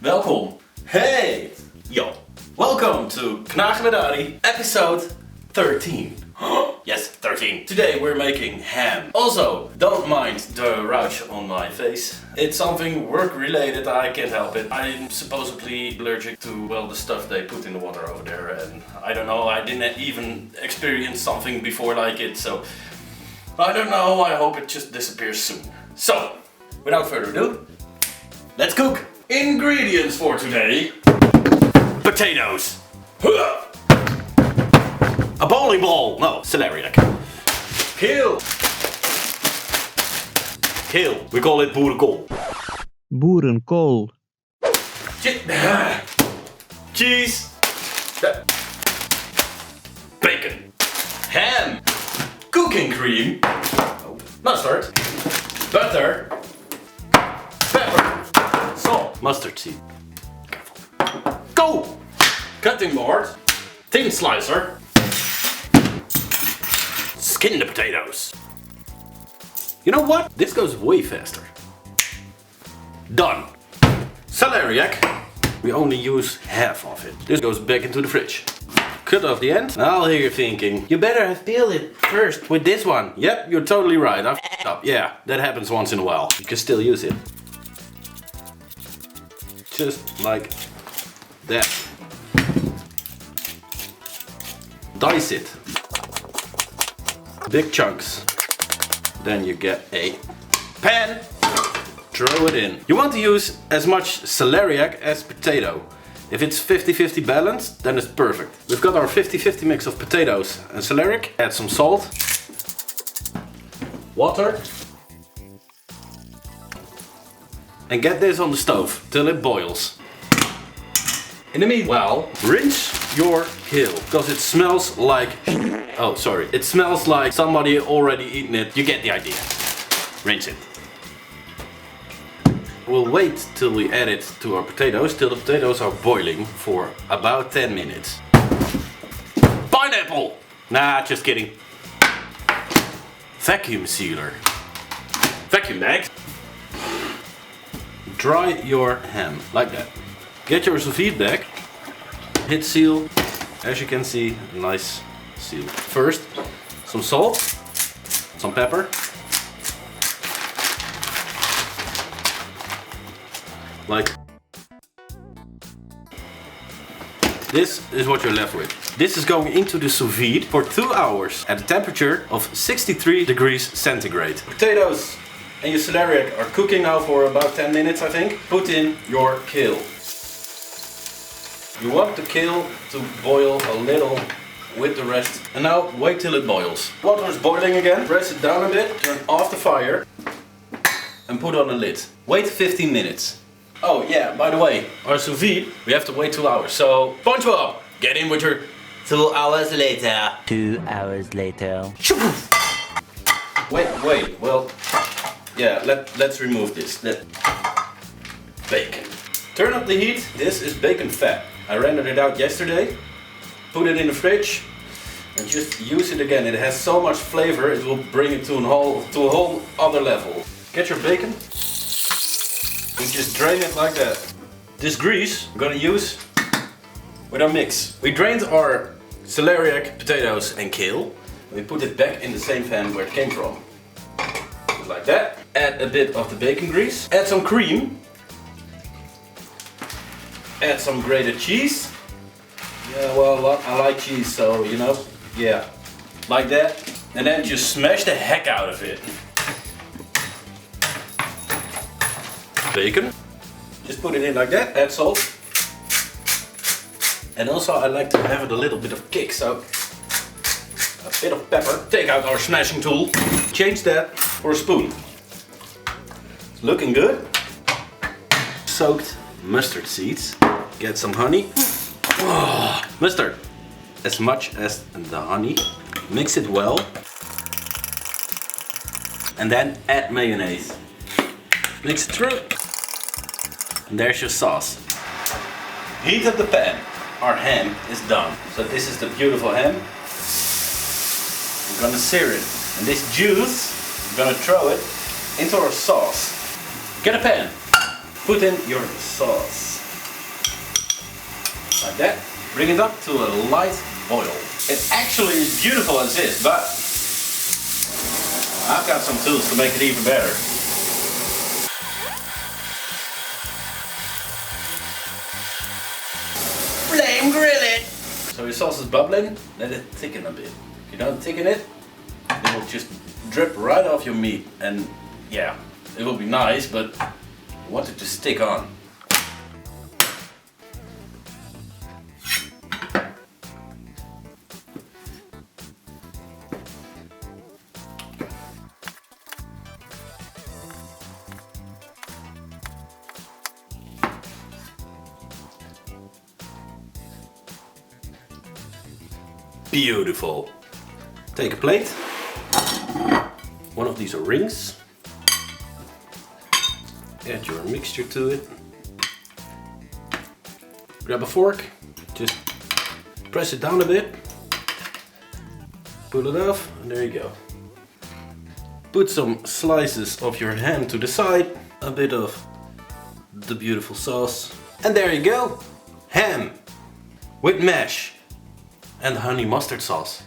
Welkom. Hey! Yo. Welcome to Knagen with Arie, episode 13. Yes, 13. Today we're making ham. Also, don't mind the rash on my face. It's something work related, I can't help it. I'm supposedly allergic to, well, the stuff they put in the water over there. And I don't know, I didn't even experience something before like it, so I don't know, I hope it just disappears soon. So, without further ado, let's cook! Ingredients for today: potatoes, a bowling ball, no, celeriac, kale, we call it boerenkool, Boerenkool. cheese, bacon, ham, cooking cream, mustard, butter, pepper, salt, mustard seed. Careful. Go! Cutting board, thin slicer, skin the potatoes. You know what? This goes way faster. Done. Celeriac, we only use half of it. This goes back into the fridge. Cut off the end. I'll hear you thinking, you better have peeled it first with this one. Yep, you're totally right. I f***ed up. Yeah, that happens once in a while. You can still use it. Just like that. Dice it. Big chunks. Then you get a pan. Throw it in. You want to use as much celeriac as potato. If it's 50-50 balanced, then it's perfect. We've got our 50-50 mix of potatoes and celeriac. Add some salt. Water. And get this on the stove till it boils. In the meanwhile, rinse your kale, because it smells like... Oh, sorry. It smells like somebody already eaten it. You get the idea. Rinse it. We'll wait till we add it to our potatoes, till the potatoes are boiling for about 10 minutes. Pineapple! Nah, just kidding. Vacuum sealer. Vacuum bag. Dry your ham, like that. Get your Sous-Vide bag. Hit seal. As you can see, a nice seal. First, some salt, some pepper. Like this is what you're left with. This is going into the Sous-Vide for 2 hours at a temperature of 63 degrees centigrade. Potatoes and your celeriac are cooking now for about 10 minutes, I think. Put in your kale. You want the kale to boil a little with the rest. And now wait till it boils. Water is boiling again. Press it down a bit, turn off the fire and put on a lid. Wait 15 minutes. Oh yeah, by the way, our Sous-Vide, we have to wait 2 hours. So, SpongeBob, get in with your 2 hours later. 2 hours later. Wait, well, yeah, let's remove this. Bacon. Turn up the heat. This is bacon fat. I rendered it out yesterday. Put it in the fridge and just use it again. It has so much flavor, it will bring it to a whole other level. Get your bacon and just drain it like that. This grease we're gonna use with our mix. We drained our celeriac, potatoes and kale. We put it back in the same pan where it came from. Just like that. Add a bit of the bacon grease. Add some cream. Add some grated cheese. Yeah, well, I like cheese, so you know, yeah, like that. And then just smash the heck out of it. Bacon. Just put it in like that. Add salt. And also I like to have it a little bit of kick, so a bit of pepper. Take out our smashing tool. Change that for a spoon. It's looking good. Soaked mustard seeds. Get some honey. Oh, mustard. As much as the honey. Mix it well. And then add mayonnaise. Mix it through. And there's your sauce. Heat up the pan. Our ham is done. So this is the beautiful ham. We're gonna sear it. And this juice, we're gonna throw it into our sauce. Get a pan. Put in your sauce. like that. Bring it up to a light boil. It actually is beautiful as is, but I've got some tools to make it even better. Flame grill it! So your sauce is bubbling, let it thicken a bit. If you don't thicken it, it will just drip right off your meat. And yeah, it will be nice, but you want it to stick on. Beautiful. Take a plate, one of these are rings, add your mixture to it, grab a fork, just press it down a bit, pull it off, and there you go. Put some slices of your ham to the side, a bit of the beautiful sauce, and there you go, ham with mash and honey mustard sauce.